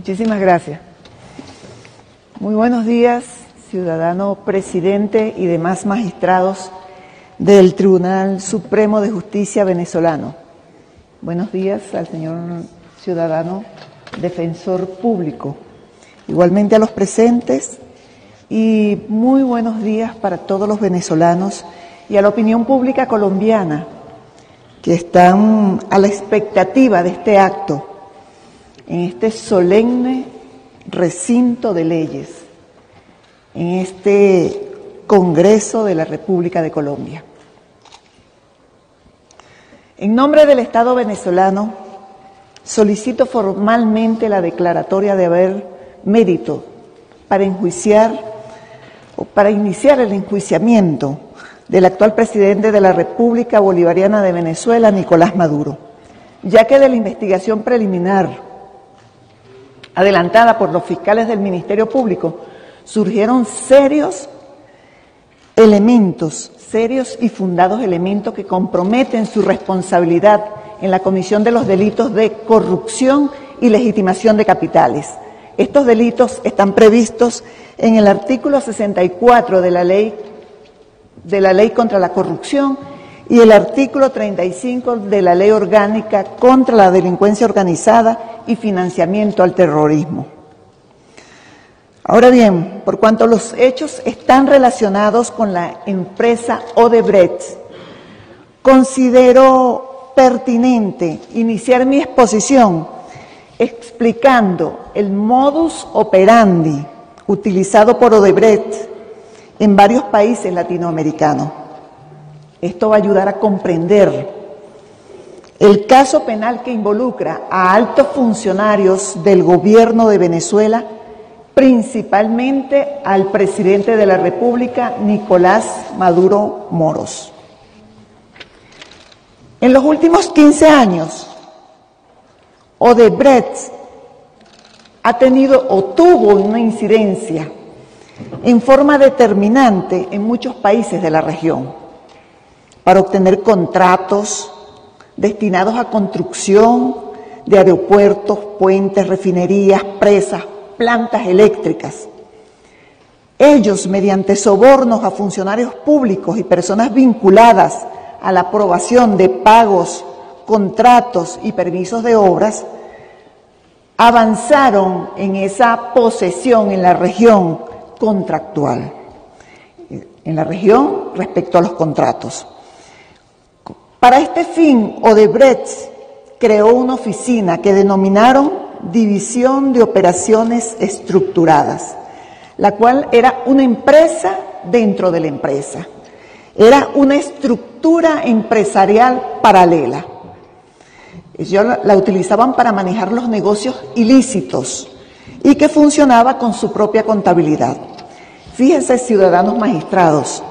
Muchísimas gracias. Muy buenos días, ciudadano presidente y demás magistrados del Tribunal Supremo de Justicia venezolano. Buenos días al señor ciudadano defensor público, igualmente a los presentes, y muy buenos días para todos los venezolanos y a la opinión pública colombiana que están a la expectativa de este acto en este solemne recinto de leyes, en este Congreso de la República de Colombia. En nombre del Estado venezolano, solicito formalmente la declaratoria de haber mérito para iniciar el enjuiciamiento del actual presidente de la República Bolivariana de Venezuela, Nicolás Maduro, ya que de la investigación preliminar adelantada por los fiscales del Ministerio Público, surgieron serios y fundados elementos que comprometen su responsabilidad en la comisión de los delitos de corrupción y legitimación de capitales. Estos delitos están previstos en el artículo 64 de la ley contra la corrupción y el artículo 35 de la Ley Orgánica contra la Delincuencia Organizada y Financiamiento al Terrorismo. Ahora bien, por cuanto los hechos están relacionados con la empresa Odebrecht, considero pertinente iniciar mi exposición explicando el modus operandi utilizado por Odebrecht en varios países latinoamericanos. Esto va a ayudar a comprender el caso penal que involucra a altos funcionarios del gobierno de Venezuela, principalmente al presidente de la República, Nicolás Maduro Moros. En los últimos 15 años, Odebrecht ha tenido o tuvo una incidencia en forma determinante en muchos países de la región para obtener contratos destinados a construcción de aeropuertos, puentes, refinerías, presas, plantas eléctricas. Ellos, mediante sobornos a funcionarios públicos y personas vinculadas a la aprobación de pagos, contratos y permisos de obras, avanzaron en esa posesión en la región contractual, en la región respecto a los contratos. Para este fin, Odebrecht creó una oficina que denominaron División de Operaciones Estructuradas, la cual era una empresa dentro de la empresa. Era una estructura empresarial paralela. Ellos la utilizaban para manejar los negocios ilícitos y que funcionaba con su propia contabilidad. Fíjense, ciudadanos magistrados,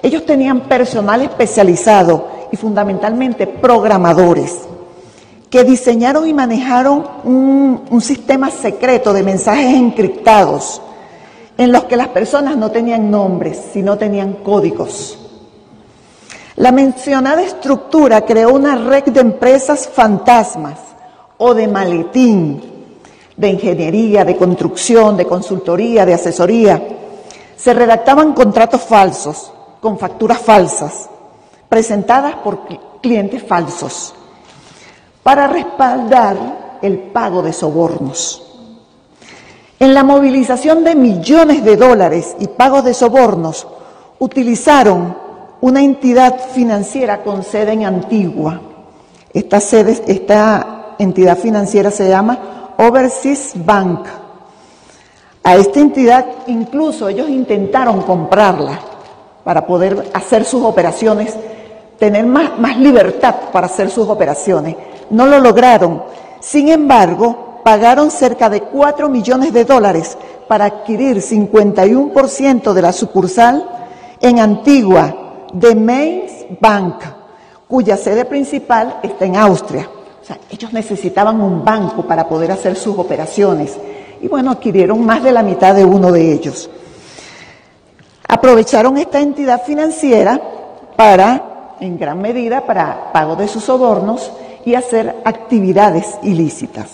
ellos tenían personal especializado y fundamentalmente programadores que diseñaron y manejaron un sistema secreto de mensajes encriptados en los que las personas no tenían nombres, sino tenían códigos. La mencionada estructura creó una red de empresas fantasmas o de maletín, de ingeniería, de construcción, de consultoría, de asesoría. Se redactaban contratos falsos, con facturas falsas, presentadas por clientes falsos, para respaldar el pago de sobornos. En la movilización de millones de dólares y pagos de sobornos, utilizaron una entidad financiera con sede en Antigua. Esta entidad financiera se llama Overseas Bank. A esta entidad incluso ellos intentaron comprarla para poder hacer sus operaciones, tener más libertad para hacer sus operaciones. No lo lograron. Sin embargo, pagaron cerca de 4 millones de dólares para adquirir 51% de la sucursal en Antigua de Mainz Bank, cuya sede principal está en Austria. O sea, ellos necesitaban un banco para poder hacer sus operaciones. Y bueno, adquirieron más de la mitad de uno de ellos. Aprovecharon esta entidad financiera en gran medida, para pago de sus sobornos y hacer actividades ilícitas.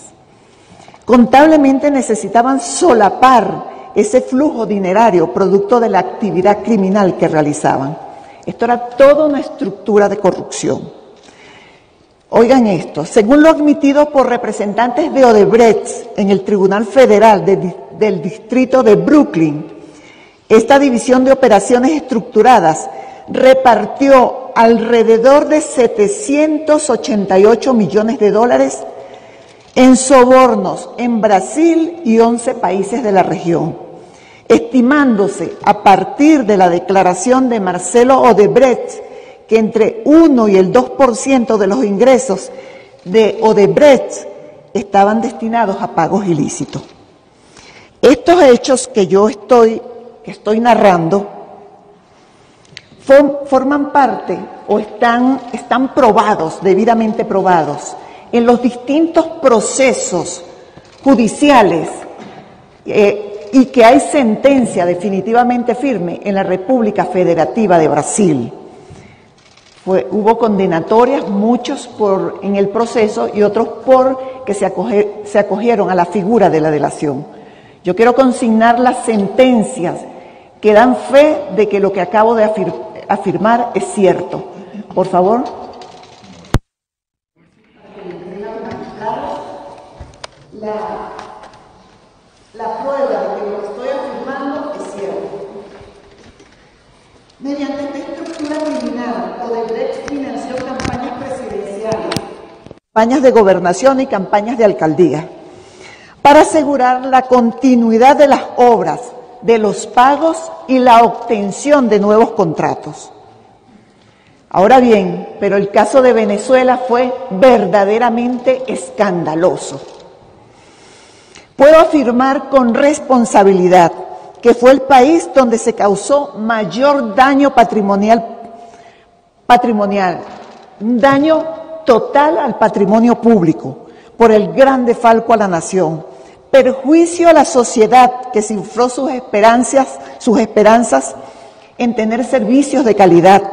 Contablemente necesitaban solapar ese flujo dinerario producto de la actividad criminal que realizaban. Esto era toda una estructura de corrupción. Oigan esto, según lo admitido por representantes de Odebrecht en el Tribunal Federal del Distrito de Brooklyn, esta división de operaciones estructuradas repartió alrededor de 788 millones de dólares en sobornos en Brasil y 11 países de la región, estimándose a partir de la declaración de Marcelo Odebrecht que entre 1 y el 2% de los ingresos de Odebrecht estaban destinados a pagos ilícitos. Estos hechos que yo estoy narrando forman parte o están probados, debidamente probados, en los distintos procesos judiciales y que hay sentencia definitivamente firme en la República Federativa de Brasil. Hubo condenatorias, muchos en el proceso y otros porque se acogieron a la figura de la delación. Yo quiero consignar las sentencias que dan fe de que lo que acabo de afirmar es cierto. Por favor. La prueba de que lo que estoy afirmando es cierto. Mediante esta estructura criminal, Odebrecht financió campañas presidenciales, campañas de gobernación y campañas de alcaldía, para asegurar la continuidad de las obras, de los pagos y la obtención de nuevos contratos. Ahora bien, pero el caso de Venezuela fue verdaderamente escandaloso. Puedo afirmar con responsabilidad que fue el país donde se causó mayor daño patrimonial, un daño total al patrimonio público por el gran desfalco a la nación, perjuicio a la sociedad que cifró sus esperanzas en tener servicios de calidad,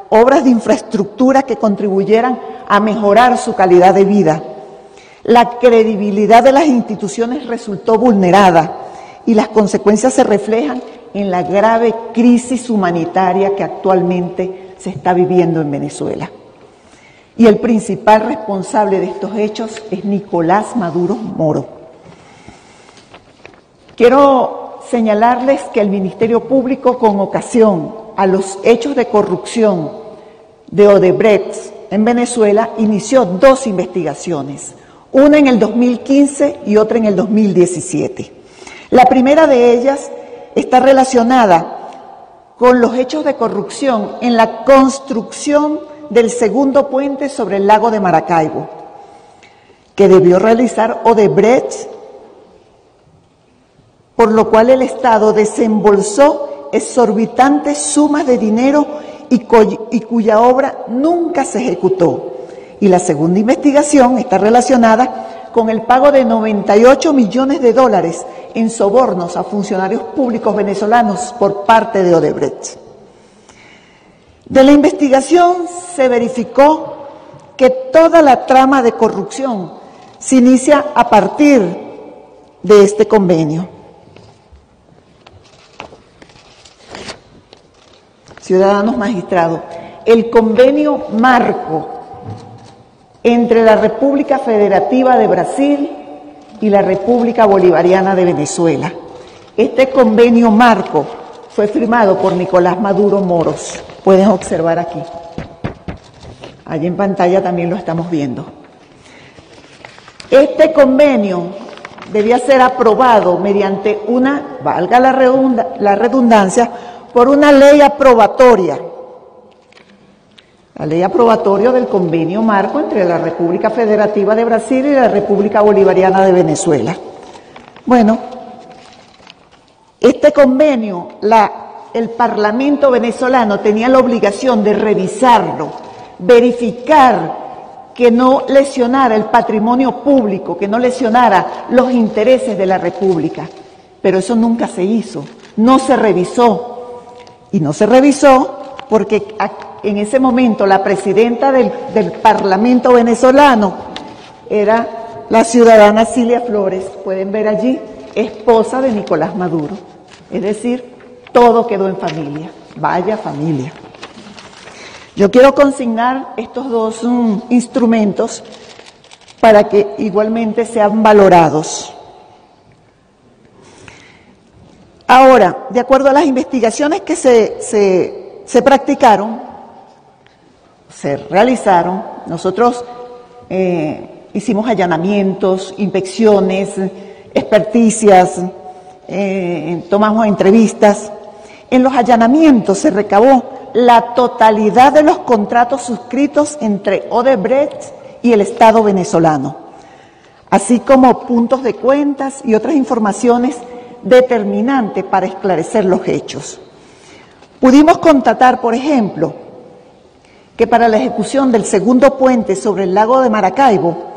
obras de infraestructura que contribuyeran a mejorar su calidad de vida. La credibilidad de las instituciones resultó vulnerada y las consecuencias se reflejan en la grave crisis humanitaria que actualmente se está viviendo en Venezuela. Y el principal responsable de estos hechos es Nicolás Maduro Moro. Quiero señalarles que el Ministerio Público, con ocasión a los hechos de corrupción de Odebrecht en Venezuela, inició 2 investigaciones, una en el 2015 y otra en el 2017. La primera de ellas está relacionada con los hechos de corrupción en la construcción del segundo puente sobre el lago de Maracaibo, que debió realizar Odebrecht, por lo cual el Estado desembolsó exorbitantes sumas de dinero y cuya obra nunca se ejecutó. Y la segunda investigación está relacionada con el pago de 98 millones de dólares en sobornos a funcionarios públicos venezolanos por parte de Odebrecht. De la investigación se verificó que toda la trama de corrupción se inicia a partir de este convenio. Ciudadanos magistrados, el convenio marco entre la República Federativa de Brasil y la República Bolivariana de Venezuela. Este convenio marco fue firmado por Nicolás Maduro Moros. Pueden observar aquí. Allí en pantalla también lo estamos viendo. Este convenio debía ser aprobado mediante una, valga la redundancia, por una ley aprobatoria. La ley aprobatoria del convenio marco entre la República Federativa de Brasil y la República Bolivariana de Venezuela. Bueno, este convenio, el Parlamento venezolano tenía la obligación de revisarlo, verificar que no lesionara el patrimonio público, que no lesionara los intereses de la República. Pero eso nunca se hizo, no se revisó. Y no se revisó porque en ese momento la presidenta del Parlamento venezolano era la ciudadana Cilia Flores, pueden ver allí, esposa de Nicolás Maduro. Es decir, todo quedó en familia. Vaya familia. Yo quiero consignar estos dos instrumentos para que igualmente sean valorados. Ahora, de acuerdo a las investigaciones que se practicaron, se realizaron, nosotros hicimos allanamientos, inspecciones, experticias, tomamos entrevistas. En los allanamientos se recabó la totalidad de los contratos suscritos entre Odebrecht y el Estado venezolano, así como puntos de cuentas y otras informaciones determinantes para esclarecer los hechos. Pudimos constatar, por ejemplo, que para la ejecución del segundo puente sobre el lago de Maracaibo,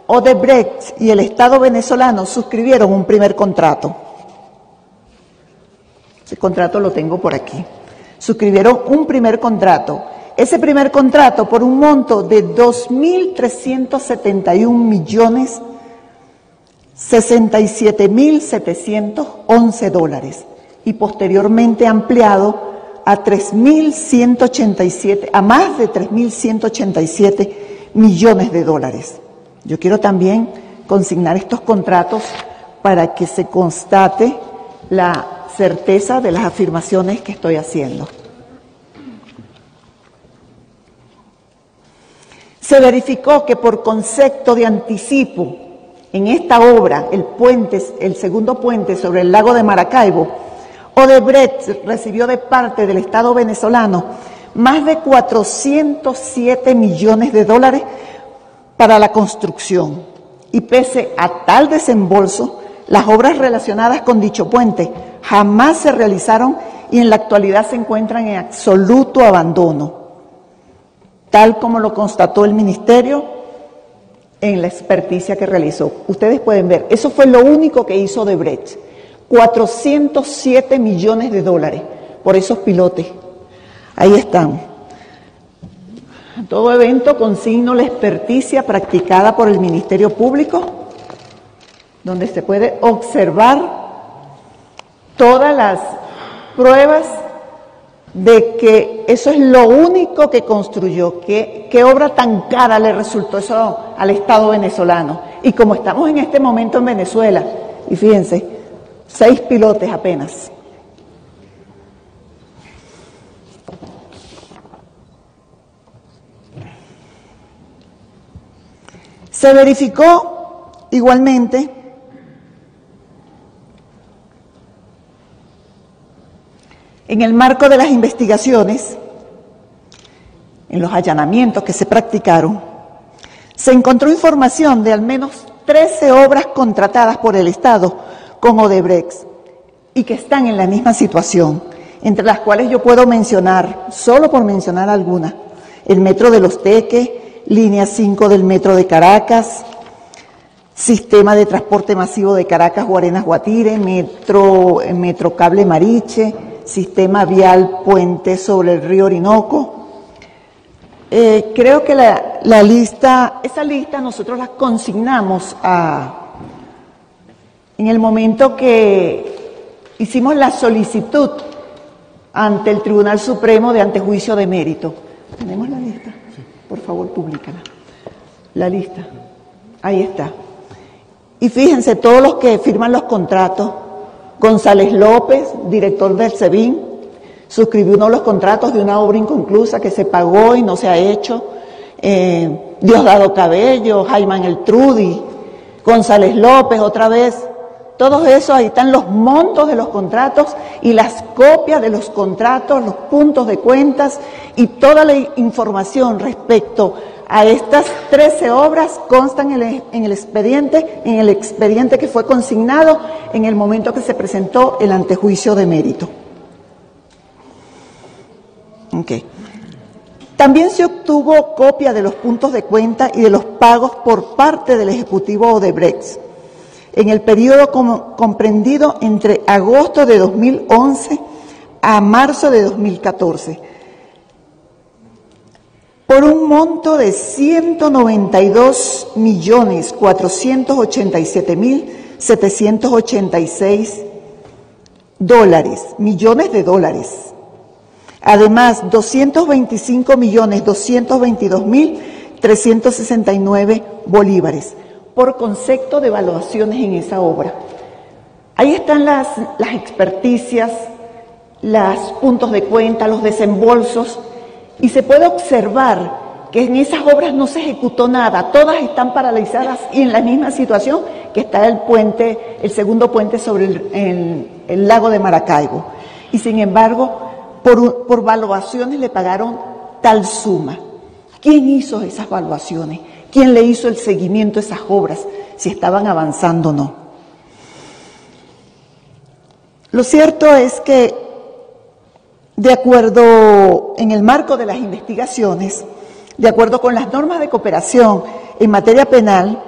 Odebrecht y el Estado venezolano suscribieron un primer contrato. Ese contrato lo tengo por aquí. Suscribieron un primer contrato. Ese primer contrato por un monto de $2.371.067.711 y posteriormente ampliado a más de 3.187 millones de dólares. Yo quiero también consignar estos contratos para que se constate la certeza de las afirmaciones que estoy haciendo. Se verificó que por concepto de anticipo en esta obra, el segundo puente sobre el lago de Maracaibo, Odebrecht recibió de parte del Estado venezolano más de 407 millones de dólares para la construcción. Y pese a tal desembolso, las obras relacionadas con dicho puente jamás se realizaron y en la actualidad se encuentran en absoluto abandono, tal como lo constató el Ministerio en la experticia que realizó. Ustedes pueden ver, eso fue lo único que hizo Odebrecht. 407 millones de dólares por esos pilotes. Ahí están. En todo evento consigno la experticia practicada por el Ministerio Público, donde se puede observar todas las pruebas de que eso es lo único que construyó. ¿Qué obra tan cara le resultó eso al Estado venezolano? Y como estamos en este momento en Venezuela, y fíjense, 6 pilotes apenas. Se verificó igualmente en el marco de las investigaciones, en los allanamientos que se practicaron, se encontró información de al menos 13 obras contratadas por el Estado con Odebrecht y que están en la misma situación, entre las cuales yo puedo mencionar, solo por mencionar algunas, el Metro de Los Teques, Línea 5 del Metro de Caracas, Sistema de Transporte Masivo de Caracas, Guarenas, Guatire, Metro Cable Mariche, Sistema Vial Puente sobre el Río Orinoco. Creo que esa lista nosotros la consignamos en el momento que hicimos la solicitud ante el Tribunal Supremo de antejuicio de mérito. ¿Tenemos la lista? Sí. Por favor, públicala. La lista. Ahí está. Y fíjense, todos los que firman los contratos. González López, director del SEBIN, suscribió uno de los contratos de una obra inconclusa que se pagó y no se ha hecho. Diosdado Cabello, Jaimán El Trudi, González López, otra vez. Todos esos, ahí están los montos de los contratos y las copias de los contratos, los puntos de cuentas y toda la información respecto a estas 13 obras constan en el expediente que fue consignado en el momento que se presentó el antejuicio de mérito. Okay. También se obtuvo copia de los puntos de cuenta y de los pagos por parte del Ejecutivo Odebrecht en el periodo comprendido entre agosto de 2011 a marzo de 2014. por un monto de $192.487.786 millones de dólares. Además, 225.222.369 bolívares por concepto de evaluaciones en esa obra. Ahí están las experticias, los puntos de cuenta, los desembolsos, y se puede observar que en esas obras no se ejecutó nada, todas están paralizadas y en la misma situación que está el puente, el segundo puente sobre el lago de Maracaibo. Y sin embargo, por valuaciones le pagaron tal suma. ¿Quién hizo esas valuaciones? ¿Quién le hizo el seguimiento a esas obras? Si estaban avanzando o no. Lo cierto es que, de acuerdo, en el marco de las investigaciones, de acuerdo con las normas de cooperación en materia penal,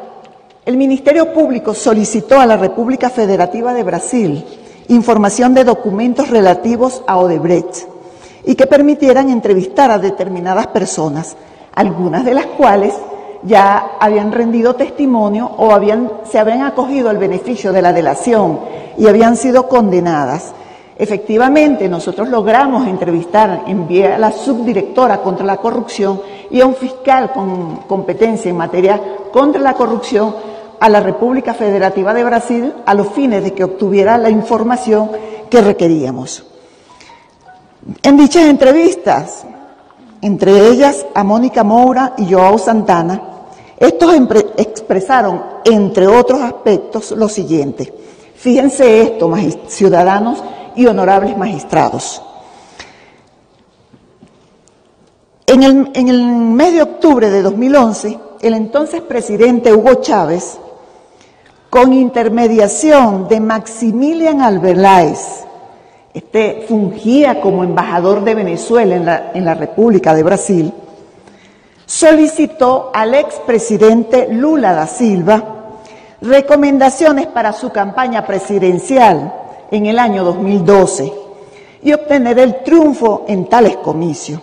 el Ministerio Público solicitó a la República Federativa de Brasil información de documentos relativos a Odebrecht y que permitieran entrevistar a determinadas personas, algunas de las cuales ya habían rendido testimonio o se habían acogido al beneficio de la delación y habían sido condenadas. Efectivamente, nosotros logramos entrevistar, envié a la subdirectora contra la corrupción y a un fiscal con competencia en materia contra la corrupción a la República Federativa de Brasil a los fines de que obtuviera la información que requeríamos. En dichas entrevistas, entre ellas a Mónica Moura y Joao Santana, estos expresaron, entre otros aspectos, lo siguiente. Fíjense esto, ciudadanos y honorables magistrados. En el mes de octubre de 2011, el entonces presidente Hugo Chávez, con intermediación de Maximilian Alberlaes, fungía como embajador de Venezuela en la República de Brasil, solicitó al expresidente Lula da Silva recomendaciones para su campaña presidencial en el año 2012 y obtener el triunfo en tales comicios.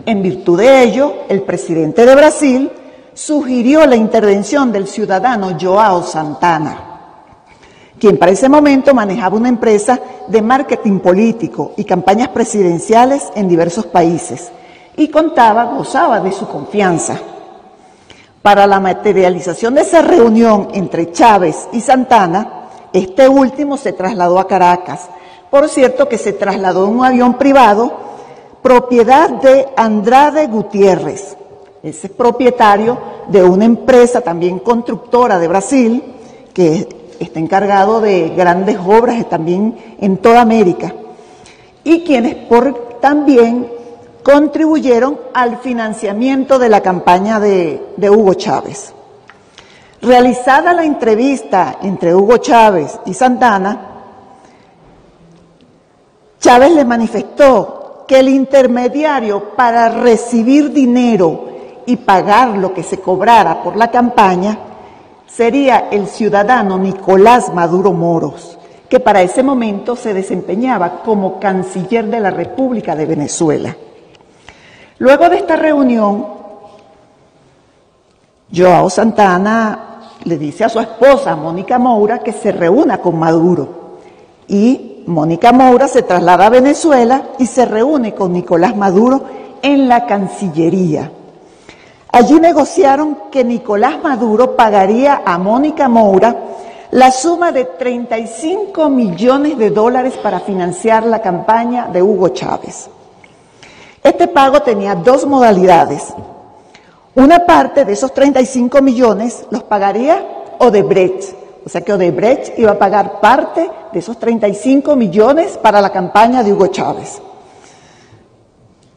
En virtud de ello, el presidente de Brasil sugirió la intervención del ciudadano Joao Santana, quien para ese momento manejaba una empresa de marketing político y campañas presidenciales en diversos países y gozaba de su confianza. Para la materialización de esa reunión entre Chávez y Santana, este último se trasladó a Caracas. Por cierto que se trasladó en un avión privado, propiedad de Andrade Gutiérrez. Ese es propietario de una empresa también constructora de Brasil, que está encargado de grandes obras también en toda América, y quienes también contribuyeron al financiamiento de la campaña de Hugo Chávez. Realizada la entrevista entre Hugo Chávez y Santana, Chávez le manifestó que el intermediario para recibir dinero y pagar lo que se cobrara por la campaña sería el ciudadano Nicolás Maduro Moros, que para ese momento se desempeñaba como canciller de la República de Venezuela. Luego de esta reunión, Joao Santana le dice a su esposa, Mónica Moura, que se reúna con Maduro. Y Mónica Moura se traslada a Venezuela y se reúne con Nicolás Maduro en la Cancillería. Allí negociaron que Nicolás Maduro pagaría a Mónica Moura la suma de $35 millones para financiar la campaña de Hugo Chávez. Este pago tenía dos modalidades. Una parte de esos 35 millones los pagaría Odebrecht, o sea que Odebrecht iba a pagar parte de esos 35 millones para la campaña de Hugo Chávez.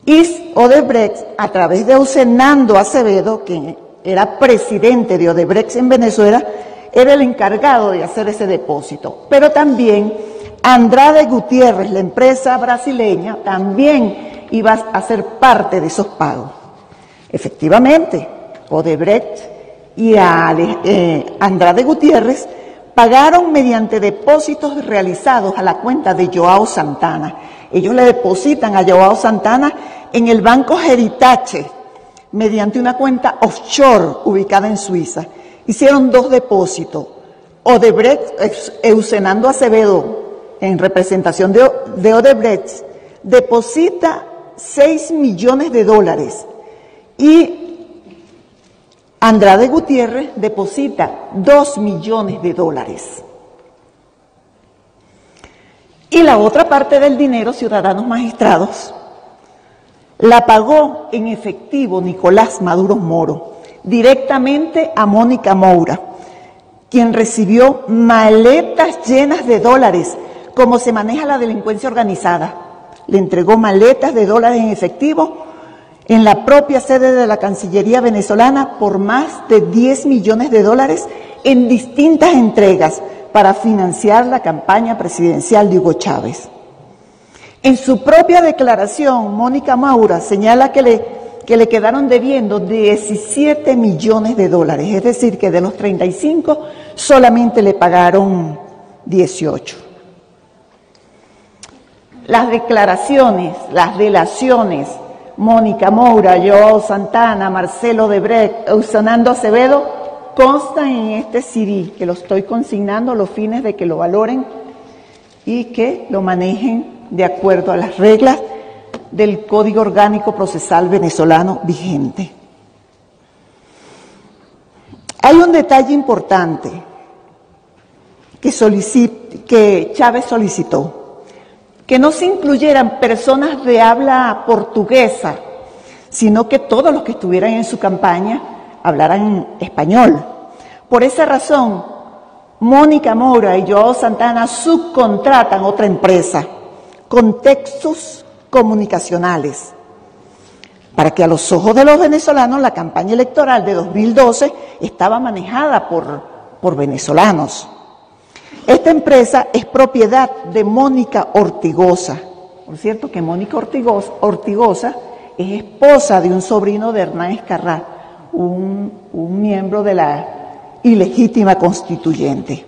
Y Odebrecht, a través de Eusebio Acevedo, que era presidente de Odebrecht en Venezuela, era el encargado de hacer ese depósito. Pero también Andrade Gutiérrez, la empresa brasileña, también iba a ser parte de esos pagos. Efectivamente, Odebrecht y Andrade Gutiérrez pagaron mediante depósitos realizados a la cuenta de Joao Santana. Ellos le depositan a Joao Santana en el Banco Heritage, mediante una cuenta offshore ubicada en Suiza, hicieron 2 depósitos. Odebrecht, Eusenando Acevedo, en representación de Odebrecht, deposita $6 millones y Andrade Gutiérrez deposita $2 millones. Y la otra parte del dinero, ciudadanos magistrados, la pagó en efectivo Nicolás Maduro Moro, directamente a Mónica Moura, quien recibió maletas llenas de dólares, como se maneja la delincuencia organizada. Le entregó maletas de dólares en efectivo en la propia sede de la Cancillería venezolana por más de $10 millones en distintas entregas para financiar la campaña presidencial de Hugo Chávez. En su propia declaración, Mónica Moura señala que le quedaron debiendo $17 millones, es decir, que de los 35 solamente le pagaron 18. Las declaraciones, las delaciones, Mónica Moura, Joao Santana, Marcelo Odebrecht, Eusenando Acevedo, constan en este CD, que lo estoy consignando a los fines de que lo valoren y que lo manejen de acuerdo a las reglas del Código Orgánico Procesal venezolano vigente. Hay un detalle importante que Chávez solicitó, que no se incluyeran personas de habla portuguesa, sino que todos los que estuvieran en su campaña hablaran español. Por esa razón, Mónica Moura y Joao Santana subcontratan otra empresa, Contextos Comunicacionales, para que a los ojos de los venezolanos la campaña electoral de 2012 estaba manejada por venezolanos. Esta empresa es propiedad de Mónica Ortigosa. Por cierto que Mónica Ortigosa es esposa de un sobrino de Hernán Escarrá, un miembro de la ilegítima constituyente.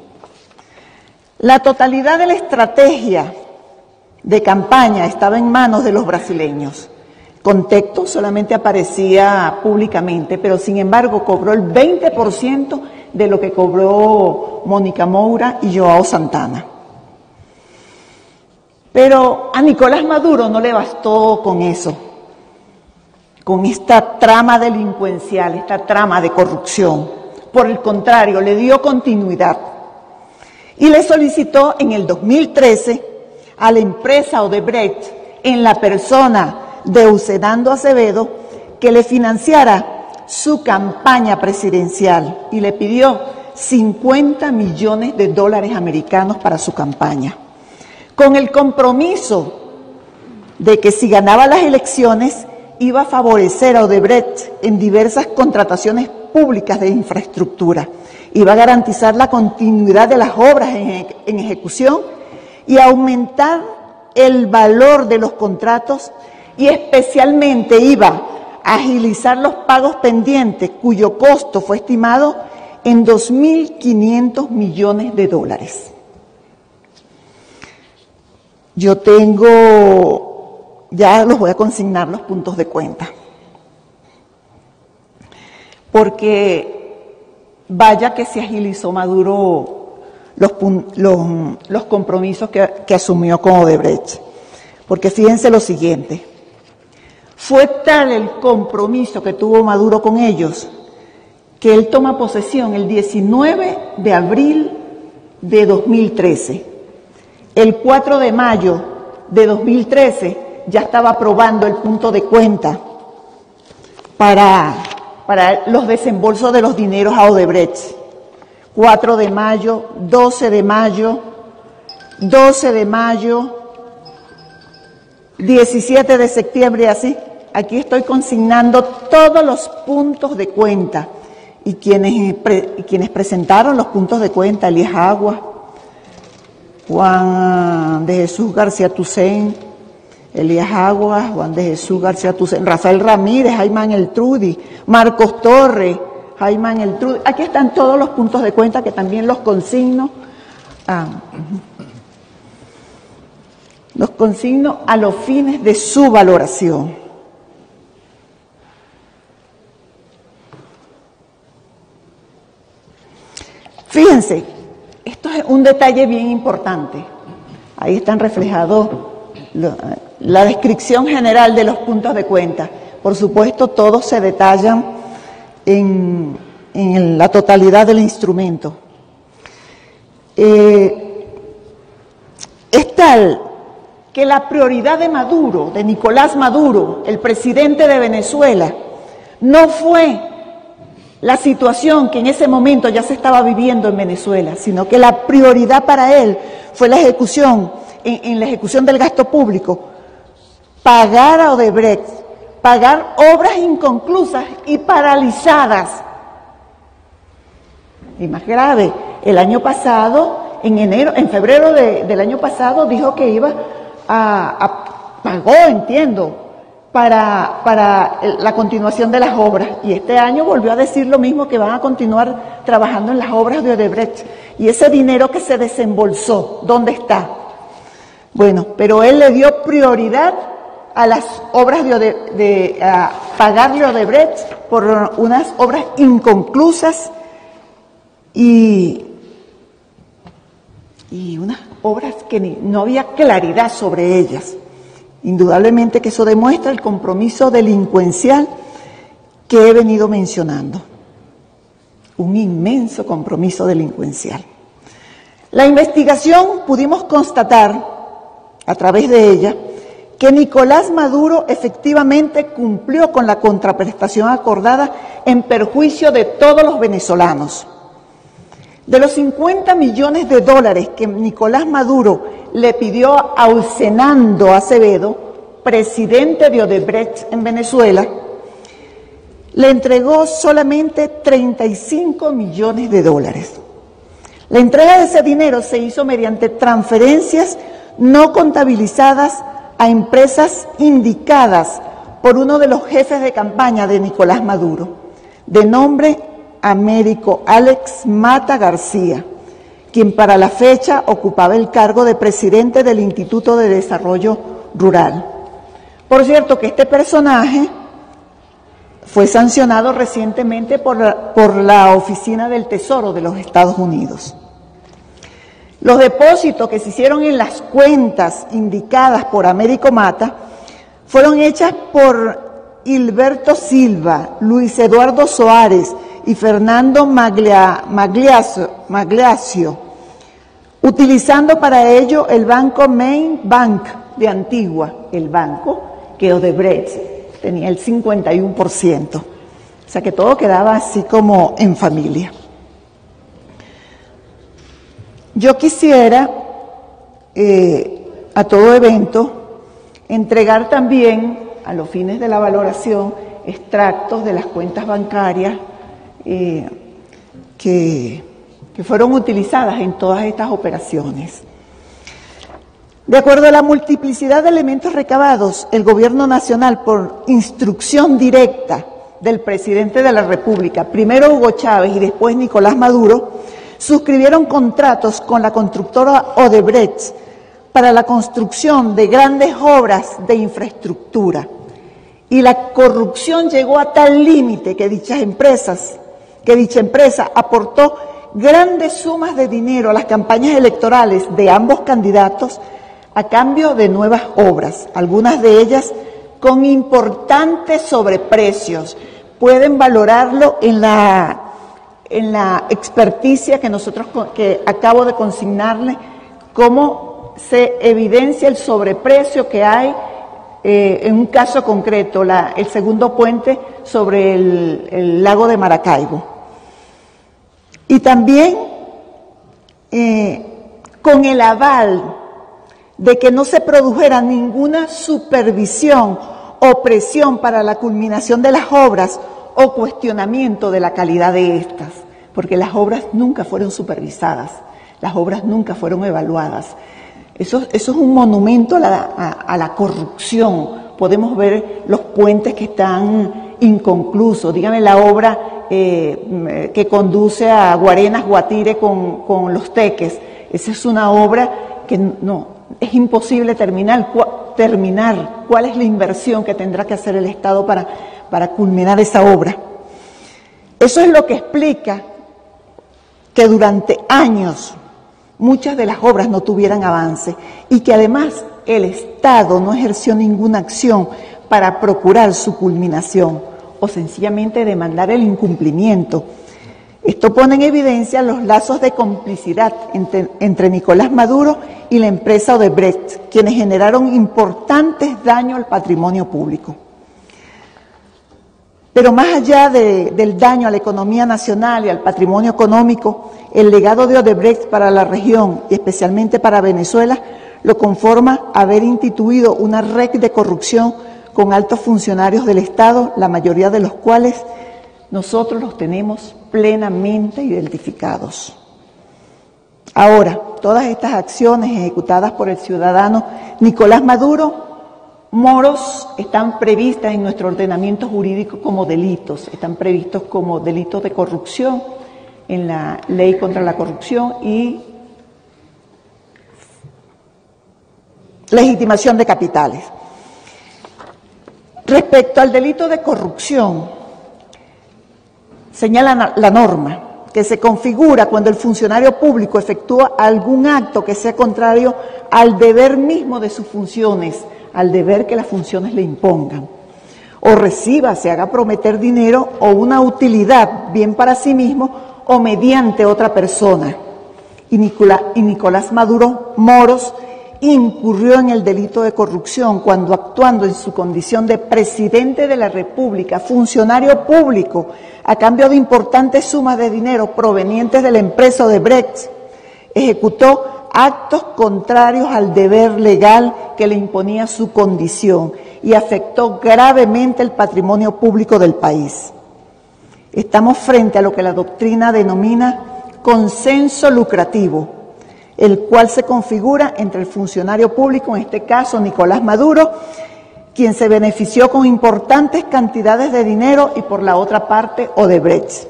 La totalidad de la estrategia de campaña estaba en manos de los brasileños. Contexto solamente aparecía públicamente, pero sin embargo cobró el 20% de lo que cobró Mónica Moura y Joao Santana. Pero a Nicolás Maduro no le bastó con eso, con esta trama delincuencial, esta trama de corrupción. Por el contrario, le dio continuidad y le solicitó en el 2013 a la empresa Odebrecht, en la persona de Eusenando Acevedo, que le financiara su campaña presidencial y le pidió $50 millones americanos para su campaña, con el compromiso de que si ganaba las elecciones iba a favorecer a Odebrecht en diversas contrataciones públicas de infraestructura, iba a garantizar la continuidad de las obras en ejecución y aumentar el valor de los contratos, y especialmente iba a agilizar los pagos pendientes, cuyo costo fue estimado en $2.500 millones. Yo tengo, ya los voy a consignar los puntos de cuenta, porque vaya que se agilizó Maduro los compromisos que asumió con Odebrecht. Porque fíjense lo siguiente, fue tal el compromiso que tuvo Maduro con ellos, que él toma posesión el 19 de abril de 2013. El 4 de mayo de 2013 ya estaba aprobando el punto de cuenta para los desembolsos de los dineros a Odebrecht. 4 de mayo, 12 de mayo, 12 de mayo, 17 de septiembre, así. Aquí estoy consignando todos los puntos de cuenta y quienes presentaron los puntos de cuenta: Elías Agua, Juan de Jesús García Tucen, Elías Agua, Juan de Jesús García Tucen, Rafael Ramírez, Jaime Eltrudi, Marcos Torres, Jaime Eltrudi. Aquí están todos los puntos de cuenta que también los consigno. Los consigno a los fines de su valoración. Fíjense, esto es un detalle bien importante. Ahí están reflejados la descripción general de los puntos de cuenta. Por supuesto, todos se detallan en la totalidad del instrumento. Es tal que la prioridad de Maduro, de Nicolás Maduro, el presidente de Venezuela, no fue la situación que en ese momento ya se estaba viviendo en Venezuela, sino que la prioridad para él fue la ejecución, en la ejecución del gasto público, pagar a Odebrecht, pagar obras inconclusas y paralizadas. Y más grave, el año pasado, en febrero del año pasado, dijo que iba pagó, entiendo, para la continuación de las obras. Y este año volvió a decir lo mismo, que van a continuar trabajando en las obras de Odebrecht. Y ese dinero que se desembolsó, ¿dónde está? Bueno, pero él le dio prioridad a las obras a pagarle a Odebrecht por unas obras inconclusas y unas obras que no había claridad sobre ellas. Indudablemente que eso demuestra el compromiso delincuencial que he venido mencionando. Un inmenso compromiso delincuencial. La investigación pudimos constatar, a través de ella, que Nicolás Maduro efectivamente cumplió con la contraprestación acordada en perjuicio de todos los venezolanos. De los 50 millones de dólares que Nicolás Maduro le pidió a Ulcenando Acevedo, presidente de Odebrecht en Venezuela, le entregó solamente 35 millones de dólares. La entrega de ese dinero se hizo mediante transferencias no contabilizadas a empresas indicadas por uno de los jefes de campaña de Nicolás Maduro, de nombre Américo Alex Mata García, quien para la fecha ocupaba el cargo de presidente del Instituto de Desarrollo Rural. Por cierto que este personaje fue sancionado recientemente por la Oficina del Tesoro de los Estados Unidos. Los depósitos que se hicieron en las cuentas indicadas por Américo Mata fueron hechas por Hilberto Silva, Luis Eduardo Soares y Fernando Magliasio, utilizando para ello el banco Main Bank de Antigua, el banco que Odebrecht tenía el 51%. O sea que todo quedaba así como en familia. Yo quisiera, a todo evento, entregar también, a los fines de la valoración, extractos de las cuentas bancarias que fueron utilizadas en todas estas operaciones. De acuerdo a la multiplicidad de elementos recabados, el Gobierno Nacional, por instrucción directa del presidente de la República, primero Hugo Chávez y después Nicolás Maduro, suscribieron contratos con la constructora Odebrecht para la construcción de grandes obras de infraestructura. Y la corrupción llegó a tal límite que dicha empresa aportó grandes sumas de dinero a las campañas electorales de ambos candidatos a cambio de nuevas obras, algunas de ellas con importantes sobreprecios. Pueden valorarlo en la experticia que acabo de consignarle, cómo se evidencia el sobreprecio que hay en un caso concreto, el segundo puente sobre el lago de Maracaibo. Y también con el aval de que no se produjera ninguna supervisión o presión para la culminación de las obras o cuestionamiento de la calidad de estas, porque las obras nunca fueron supervisadas, las obras nunca fueron evaluadas. Eso es un monumento a la corrupción. Podemos ver los puentes que están inconclusos. Dígame la obra que conduce a Guarenas, Guatire con los Teques. Esa es una obra que no es imposible terminar. ¿Cuál es la inversión que tendrá que hacer el Estado para culminar esa obra? Eso es lo que explica que durante años muchas de las obras no tuvieran avance y que además el Estado no ejerció ninguna acción para procurar su culminación o sencillamente demandar el incumplimiento. Esto pone en evidencia los lazos de complicidad entre Nicolás Maduro y la empresa Odebrecht, quienes generaron importantes daños al patrimonio público. Pero más allá del daño a la economía nacional y al patrimonio económico, el legado de Odebrecht para la región y especialmente para Venezuela lo conforma haber instituido una red de corrupción con altos funcionarios del Estado, la mayoría de los cuales nosotros los tenemos plenamente identificados. Ahora, todas estas acciones ejecutadas por el ciudadano Nicolás Maduro Moros están previstas en nuestro ordenamiento jurídico como delitos, están previstos como delitos de corrupción en la Ley contra la Corrupción y legitimación de capitales. Respecto al delito de corrupción, señala la norma que se configura cuando el funcionario público efectúa algún acto que sea contrario al deber mismo de sus funciones, al deber que las funciones le impongan, o reciba, se haga prometer dinero o una utilidad, bien para sí mismo o mediante otra persona. Y Nicolás Maduro Moros incurrió en el delito de corrupción cuando, actuando en su condición de presidente de la República, funcionario público, a cambio de importantes sumas de dinero provenientes de la empresa Odebrecht, ejecutó actos contrarios al deber legal que le imponía su condición y afectó gravemente el patrimonio público del país. Estamos frente a lo que la doctrina denomina consenso lucrativo, el cual se configura entre el funcionario público, en este caso Nicolás Maduro, quien se benefició con importantes cantidades de dinero, y por la otra parte Odebrecht,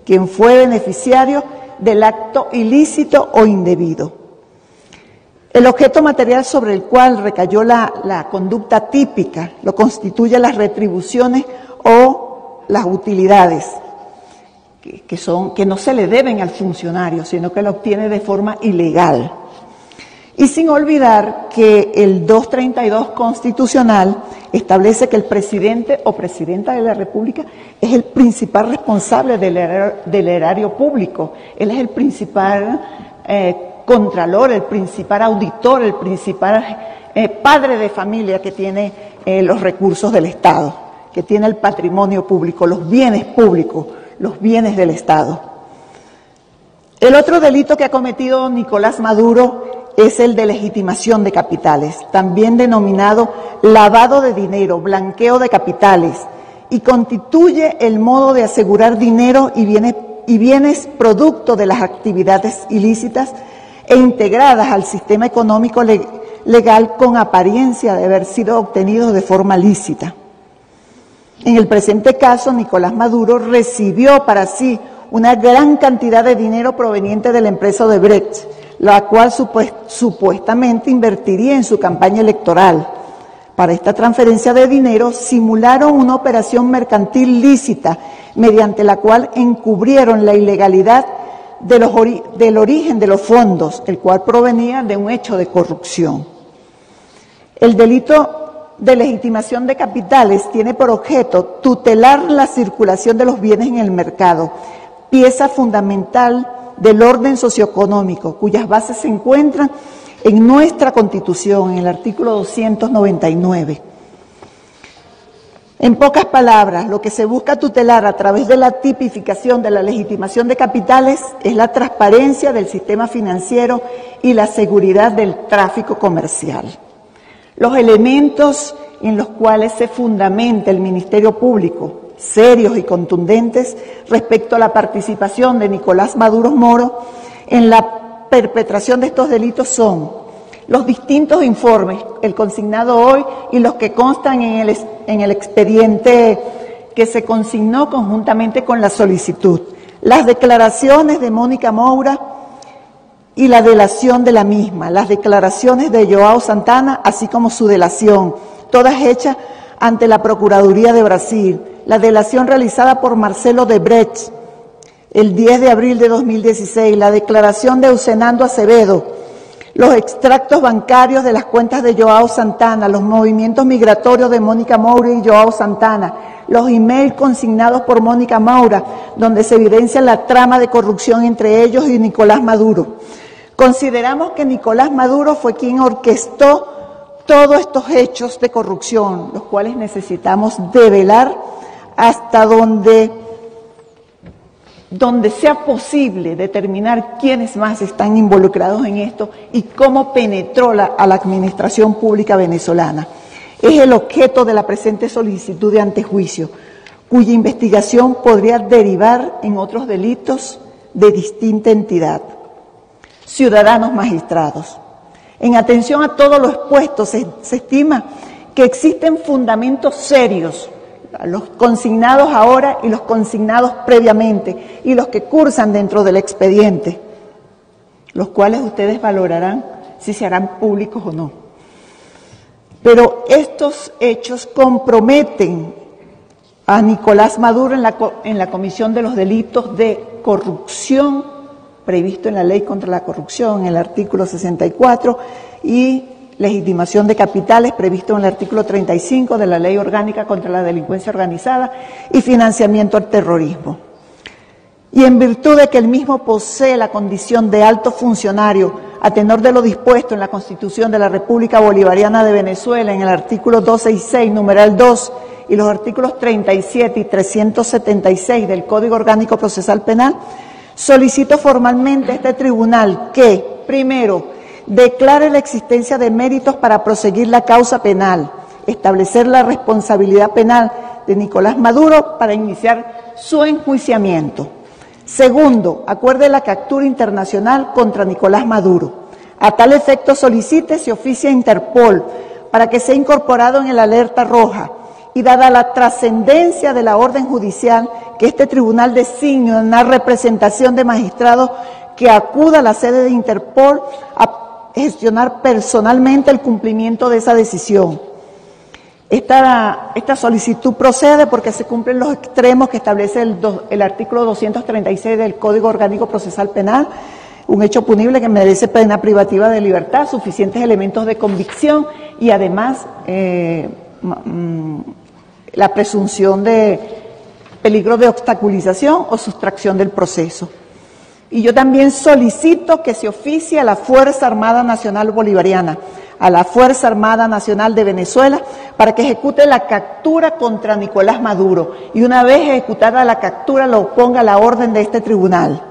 quien fue beneficiario del acto ilícito o indebido. El objeto material sobre el cual recayó la conducta típica lo constituye las retribuciones o las utilidades, que no se le deben al funcionario, sino que lo obtiene de forma ilegal. Y sin olvidar que el 232 constitucional establece que el presidente o presidenta de la República es el principal responsable del erario público. Él es el principal contralor, el principal auditor, el principal padre de familia que tiene los recursos del Estado, que tiene el patrimonio público, los bienes públicos, los bienes del Estado. El otro delito que ha cometido Nicolás Maduro es el de legitimación de capitales, también denominado lavado de dinero, blanqueo de capitales, y constituye el modo de asegurar dinero y bienes producto de las actividades ilícitas e integradas al sistema económico legal con apariencia de haber sido obtenidos de forma lícita. En el presente caso, Nicolás Maduro recibió para sí una gran cantidad de dinero proveniente de la empresa Odebrecht, la cual supuestamente invertiría en su campaña electoral. Para esta transferencia de dinero simularon una operación mercantil lícita, mediante la cual encubrieron la ilegalidad del origen de los fondos, el cual provenía de un hecho de corrupción. El delito de legitimación de capitales tiene por objeto tutelar la circulación de los bienes en el mercado, pieza fundamental del orden socioeconómico, cuyas bases se encuentran en nuestra Constitución, en el artículo 299. En pocas palabras, lo que se busca tutelar a través de la tipificación de la legitimación de capitales es la transparencia del sistema financiero y la seguridad del tráfico comercial. Los elementos en los cuales se fundamenta el Ministerio Público, serios y contundentes respecto a la participación de Nicolás Maduro Moro en la perpetración de estos delitos, son los distintos informes, el consignado hoy y los que constan en el expediente que se consignó conjuntamente con la solicitud, las declaraciones de Mónica Moura y la delación de la misma, las declaraciones de Joao Santana, así como su delación, todas hechas ante la Procuraduría de Brasil, la delación realizada por Marcelo Odebrecht, el 10 de abril de 2016, la declaración de Eusenando Acevedo, los extractos bancarios de las cuentas de Joao Santana, los movimientos migratorios de Mónica Moura y Joao Santana, los emails consignados por Mónica Moura, donde se evidencia la trama de corrupción entre ellos y Nicolás Maduro. Consideramos que Nicolás Maduro fue quien orquestó todos estos hechos de corrupción, los cuales necesitamos develar hasta donde sea posible determinar quiénes más están involucrados en esto y cómo penetró a la administración pública venezolana. Es el objeto de la presente solicitud de antejuicio, cuya investigación podría derivar en otros delitos de distinta entidad. Ciudadanos magistrados, en atención a todo lo expuesto, se estima que existen fundamentos serios, los consignados ahora y los consignados previamente, y los que cursan dentro del expediente, los cuales ustedes valorarán si se harán públicos o no. Pero estos hechos comprometen a Nicolás Maduro en la comisión de los delitos de corrupción previsto en la Ley contra la Corrupción, en el artículo 64, y legitimación de capitales previsto en el artículo 35 de la Ley Orgánica contra la Delincuencia Organizada y financiamiento al terrorismo. Y en virtud de que el mismo posee la condición de alto funcionario a tenor de lo dispuesto en la Constitución de la República Bolivariana de Venezuela, en el artículo 266, numeral 2, y los artículos 37 y 376 del Código Orgánico Procesal Penal, solicito formalmente a este tribunal que, primero, declare la existencia de méritos para proseguir la causa penal, establecer la responsabilidad penal de Nicolás Maduro para iniciar su enjuiciamiento. Segundo, acuerde la captura internacional contra Nicolás Maduro. A tal efecto solicite se oficie a Interpol para que sea incorporado en el alerta roja y dada la trascendencia de la orden judicial, que este tribunal designe una representación de magistrados que acuda a la sede de Interpol a gestionar personalmente el cumplimiento de esa decisión. Esta solicitud procede porque se cumplen los extremos que establece el artículo 236 del Código Orgánico Procesal Penal, un hecho punible que merece pena privativa de libertad, suficientes elementos de convicción y además la presunción de peligro de obstaculización o sustracción del proceso. Y yo también solicito que se oficie a la Fuerza Armada Nacional Bolivariana, a la Fuerza Armada Nacional de Venezuela, para que ejecute la captura contra Nicolás Maduro y una vez ejecutada la captura lo ponga a la orden de este tribunal.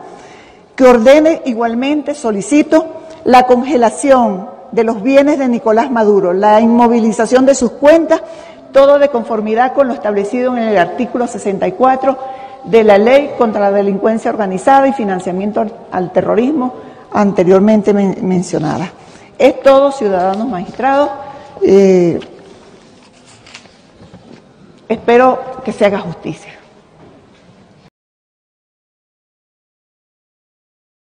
Que ordene igualmente, solicito, la congelación de los bienes de Nicolás Maduro, la inmovilización de sus cuentas, todo de conformidad con lo establecido en el artículo 64 de la Ley contra la Delincuencia Organizada y financiamiento al terrorismo anteriormente mencionada. Es todo, ciudadanos magistrados. Espero que se haga justicia.